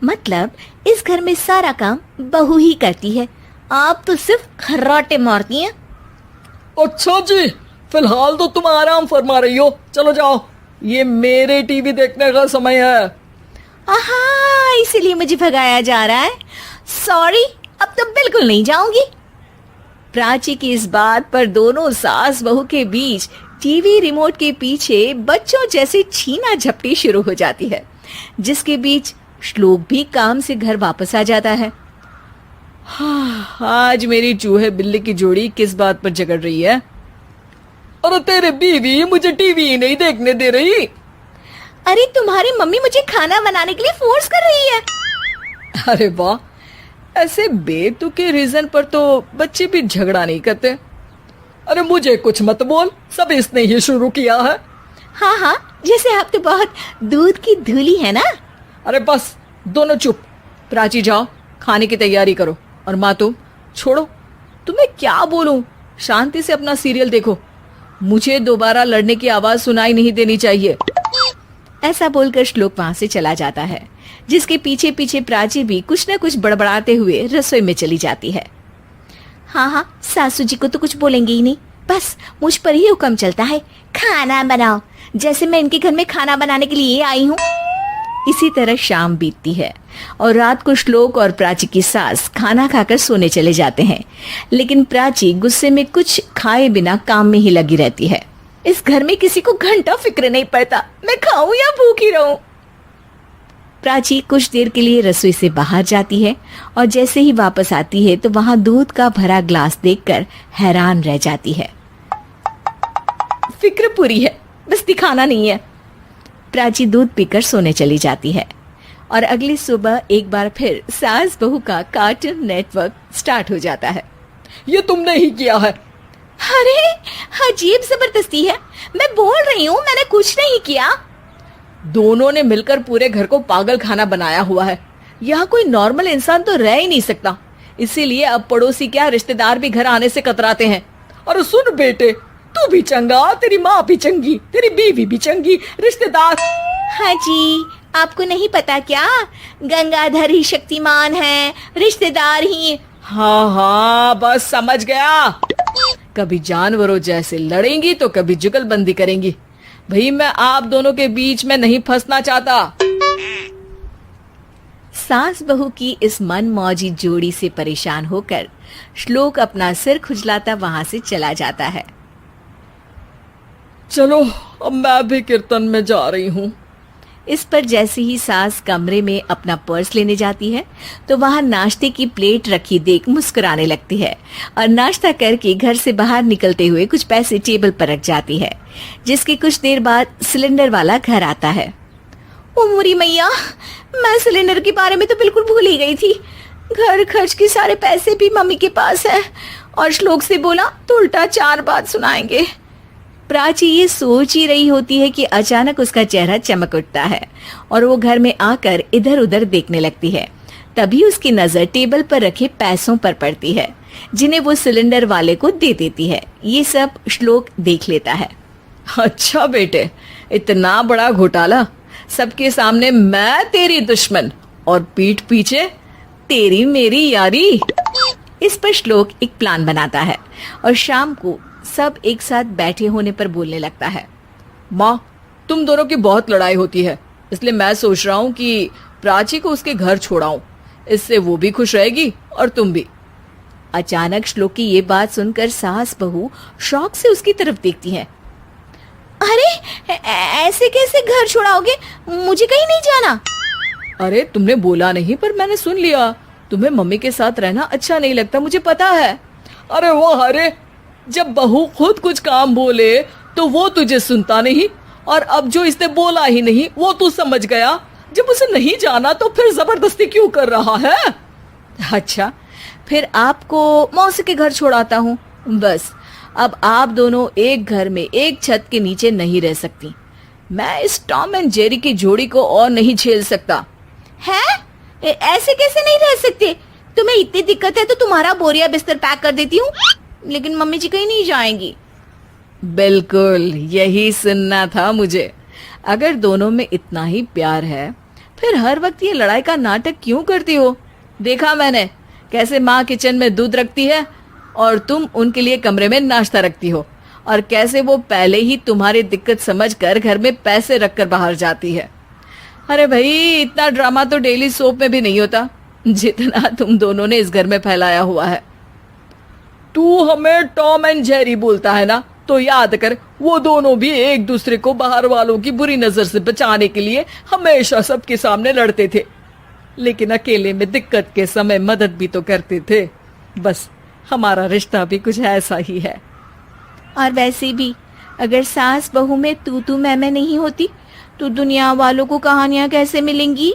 मतलब इस घर में सारा काम बहू ही करती है, आप तो सिर्फ खर्राटे मारती हैं। अच्छा जी, फिलहाल तो तुम आराम फरमा रही हो, चलो जाओ, ये मेरे टीवी देखने का समय है। आहा, इसीलिए मुझे भगाया जा रहा है। सॉरी, अब तो बिल्कुल नहीं जाऊंगी। प्राची की इस बात पर दोनों सास बहू के बीच टीवी रिमोट के पीछे बच्चों जैसे छीना झपटी शुरू हो जाती है, जिसके बीच श्लोक भी काम से घर वापस आ जाता है। हाँ, आज मेरी चूहे बिल्ली की जोड़ी किस बात पर झगड़ रही है? अरे तेरे बीवी मुझे टीवी ही नहीं देखने दे रही। अरे तुम्हारी मम्मी मुझे खाना बनाने के लिए फोर्स कर रही है। अरे वाह, ऐसे बेतुके रीजन पर तो बच्चे भी झगड़ा नहीं करते। अरे मुझे कुछ मत बोल, सब इसने ही शुरू किया है। हाँ हाँ, जैसे आप तो बहुत दूध की धूली है ना। अरे बस, दोनों चुप। प्राची जाओ, खाने की तैयारी करो। और माँ तुम छोड़ो, तुम्हें क्या बोलूं, शांति से अपना सीरियल देखो, मुझे दोबारा लड़ने की आवाज सुनाई नहीं देनी चाहिए। ऐसा बोलकर श्लोक वहां से चला जाता है, जिसके पीछे पीछे प्राची भी कुछ न कुछ बड़बड़ाते हुए रसोई में चली जाती है। हाँ हाँ, सासू जी को तो कुछ बोलेंगे ही नहीं, बस मुझ पर ही हुक्म चलता है, खाना बनाओ, जैसे मैं इनके घर में खाना बनाने के लिए आई हूँ। इसी तरह शाम बीतती है और रात को श्लोक और प्राची की सास खाना खाकर सोने चले जाते हैं, लेकिन प्राची गुस्से में कुछ खाए बिना काम में ही लगी रहती है। इस घर में किसी को घंटा फिक्र नहीं पड़ता, मैं खाऊं या भूखी रहूं। प्राची कुछ देर के लिए रसोई से बाहर जाती है और जैसे ही वापस आती है तो वहां दूध का भरा ग्लास देखकर हैरान रह जाती है। फिक्र पूरी है, बस दिखाना नहीं है। प्राची दूध पीकर सोने चली जाती है और अगली सुबह एक बार फिर सास बहू का कार्टून नेटवर्क स्टार्ट हो जाता है। ये तुमने ही किया है। अरे अजीब जबरदस्ती है, मैं बोल रही हूँ मैंने कुछ नहीं किया। दोनों ने मिलकर पूरे घर को पागल खाना बनाया हुआ है। यहाँ कोई नॉर्मल इंसान तो रह ही नहीं सकता, इसीलिए अब पड़ोसी क्या रिश्तेदार भी घर आने से कतराते हैं। और सुन बेटे, तू भी चंगा, तेरी माँ भी चंगी, तेरी बीवी भी चंगी, रिश्तेदार। हाँ जी, आपको नहीं पता क्या, गंगाधर ही शक्तिमान है, रिश्तेदार ही। हाँ हाँ, बस समझ गया। कभी जानवरों जैसे लड़ेंगी तो कभी जुगलबंदी करेंगी। भाई मैं आप दोनों के बीच में नहीं फंसना चाहता। सास बहू की इस मनमौजी जोड़ी से परेशान होकर श्लोक अपना सिर खुजलाता वहां से चला जाता है। चलो अब मैं भी कीर्तन में जा रही हूँ। इस पर जैसे ही सास कमरे में अपना पर्स लेने जाती है तो वहां नाश्ते की प्लेट रखी देख मुस्कुराने लगती है और नाश्ता करके घर से बाहर निकलते हुए कुछ पैसे टेबल पर रख जाती है, जिसके कुछ देर बाद सिलेंडर वाला घर आता है। ओ मोरी मैया, मैं सिलेंडर के बारे में तो बिल्कुल भूल ही गई थी। घर खर्च के सारे पैसे भी मम्मी के पास है और श्लोक से बोला तो उल्टा 4 बात सुनाएंगे। प्राची ये सोच ही रही होती है कि अचानक उसका चेहरा चमक उठता है और वो घर में आकर इधर उधर देखने लगती है। तभी उसकी नजर टेबल पर रखे पैसों पर पड़ती है, जिन्हें वो सिलेंडर वाले को दे देती है। ये सब श्लोक देख लेता है। अच्छा बेटे, इतना बड़ा घोटाला, सबके सामने मैं तेरी दुश्मन और पीठ पीछे तेरी मेरी यारी। इस पर श्लोक एक प्लान बनाता है और शाम को सब एक साथ बैठे होने पर बोलने लगता है। माँ, तुम दोनों की बहुत लड़ाई होती है, इसलिए मैं सोच रहा हूँ कि प्राची को उसके घर छोड़ाऊं, इससे वो भी खुश रहेगी और तुम भी। अचानक श्लोक की ये बात सुनकर सास बहू शौक से उसकी तरफ देखती हैं। अरे ऐसे कैसे घर छोड़ाओगे, मुझे कहीं नहीं जाना। अरे तुमने बोला नहीं पर मैंने सुन लिया, तुम्हें मम्मी के साथ रहना अच्छा नहीं लगता, मुझे पता है। अरे वो, अरे जब बहू खुद कुछ काम बोले तो वो तुझे सुनता नहीं, और अब जो इसने बोला ही नहीं वो तू समझ गया। जब उसे नहीं जाना तो फिर जबरदस्ती क्यों कर रहा है? अच्छा, फिर आपको मौसी के घर छोड़ाता हूँ। बस अब आप दोनों एक घर में एक छत के नीचे नहीं रह सकती। मैं इस टॉम एंड जेरी की जोड़ी को और नहीं झेल सकता। है? ऐसे कैसे नहीं रह सकते? तुम्हें इतनी दिक्कत है तो तुम्हारा बोरिया बिस्तर पैक कर देती हूँ, लेकिन मम्मी जी कहीं नहीं जाएंगी। बिल्कुल यही सुनना था मुझे। अगर दोनों में इतना ही प्यार है फिर हर वक्त ये लड़ाई का नाटक क्यों करती हो? देखा मैंने कैसे माँ किचन में दूध रखती है और तुम उनके लिए कमरे में नाश्ता रखती हो, और कैसे वो पहले ही तुम्हारी दिक्कत समझकर घर में पैसे रखकर बाहर जाती है। अरे भाई, इतना ड्रामा तो डेली सोप में भी नहीं होता जितना तुम दोनों ने इस घर में फैलाया हुआ है। तू हमें टॉम एंड जेरी बोलता है ना, तो याद कर वो दोनों भी एक दूसरे को बाहर वालों की बुरी नजर से बचाने के लिए हमेशा सबके सामने लड़ते थे, लेकिन अकेले में दिक्कत के समय मदद भी तो करते थे। बस हमारा रिश्ता भी कुछ ऐसा ही है। और वैसे भी अगर सास बहू में तू मैं नहीं होती तो दुनिया वालों को कहानियां कैसे मिलेंगी?